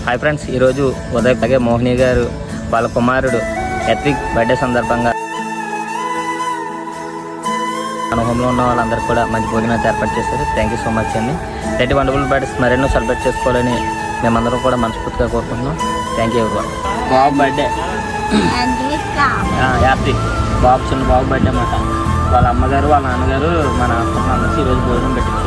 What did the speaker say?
Hi friends, ఈరోజు ఉదయ్ అలాగే మోహిని గారు వాళ్ళ కుమారుడు ఎత్విక్ బర్త్డే సందర్భంగా అనుభవంలో ఉన్న వాళ్ళందరూ కూడా మంచి భోజనాలు ఏర్పాటు చేశారు. థ్యాంక్ యూ సో మచ్ అండి. ఇలాంటి వండర్ఫుల్ బర్త్డేస్ మరెన్నో సెలబ్రేట్ చేసుకోవాలని మేమందరం కూడా మనస్ఫూర్తిగా కోరుకుంటున్నాం. Thank you everyone. బాబు బర్త్డే యాత్రిక్ బాబు, చిన్న బాబు బర్త్డే అన్నమాట. వాళ్ళ అమ్మగారు వాళ్ళ నాన్నగారు మన అందరికీ ఈరోజు భోజనం పెట్టి